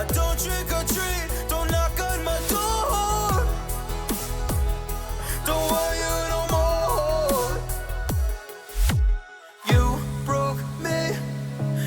I don't trick or treat, don't knock on my door. Don't want you no more. You broke me,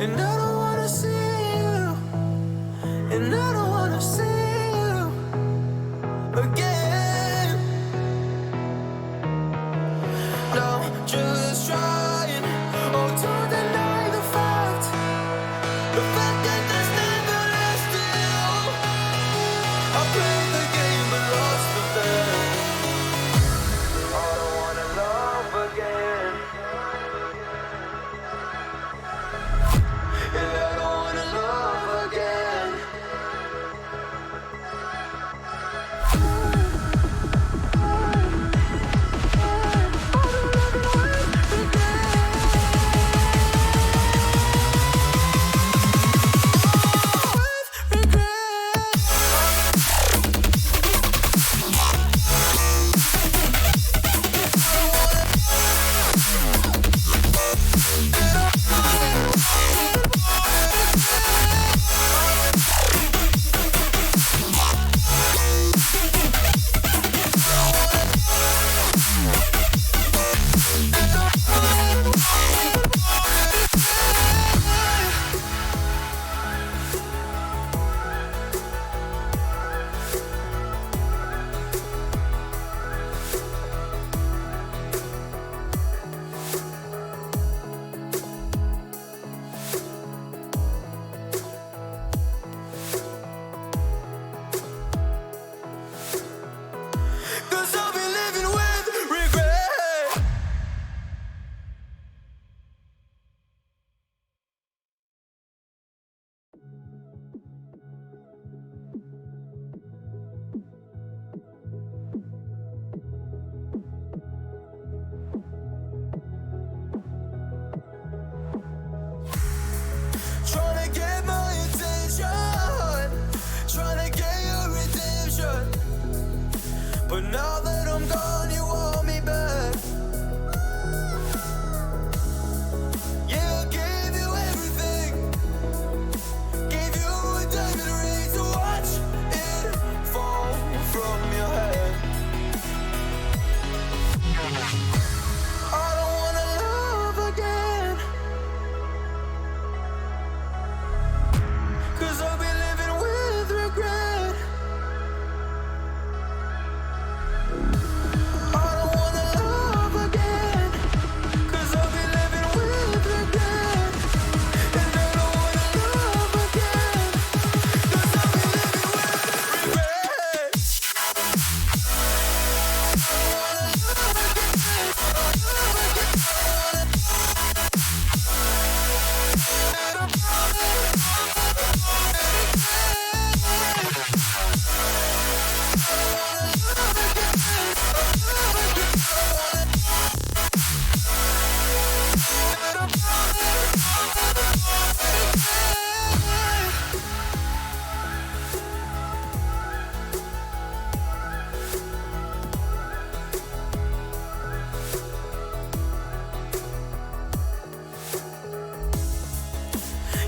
and I don't wanna see you, and I don't wanna see you again. No, just trying, oh, don't deny the fact that there's never lasting. I played the game but lost the bet. I don't wanna love again. Yeah, I don't wanna love again. Cause I'll be living with regret. Trying to get my attention, trying to get your redemption. But now that I'm gone, you want me back. Yeah, I gave you everything, gave you a diamond ring to watch it fall from your head. I don't wanna love again, cause I'll be living with regret. I don't wanna love again, cause I'll be living with regret. And I don't wanna love again, cause I'll be living with regret.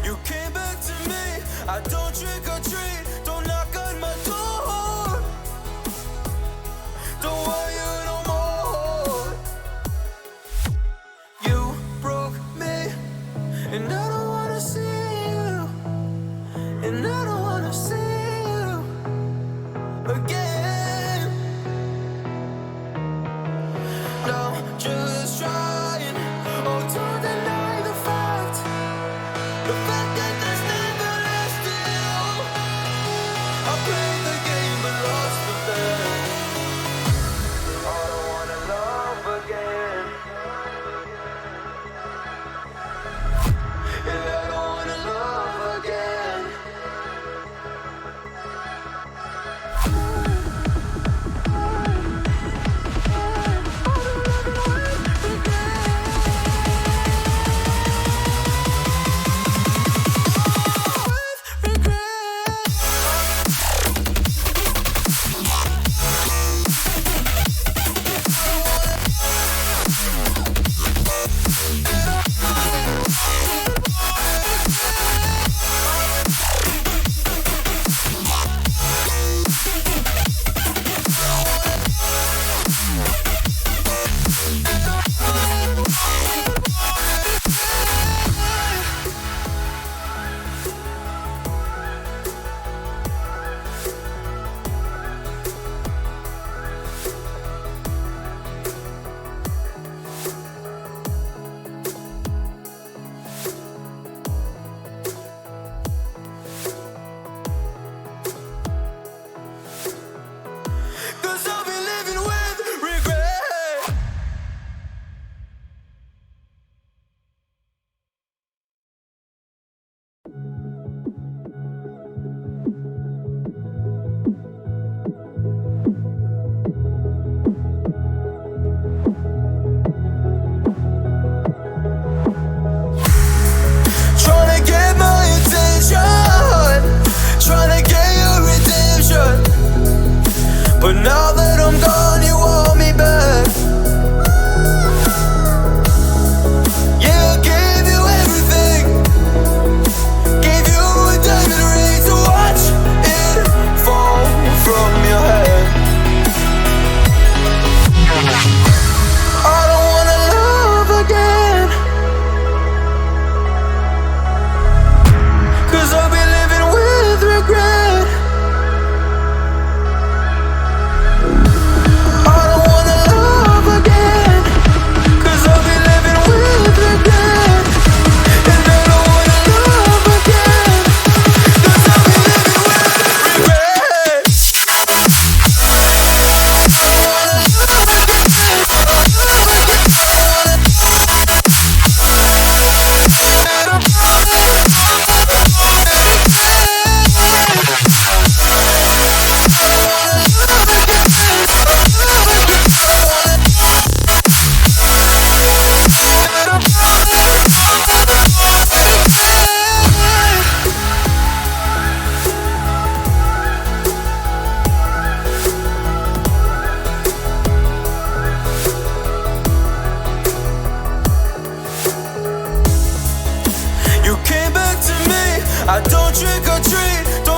You came back to me, I don't trick or treat, don't knock on my door. Don't want you no more. You broke me, and I don't wanna see you, and I don't wanna see you again. No, just trying, oh, don't deny the fact that there's never lasting. trick or treat. Don't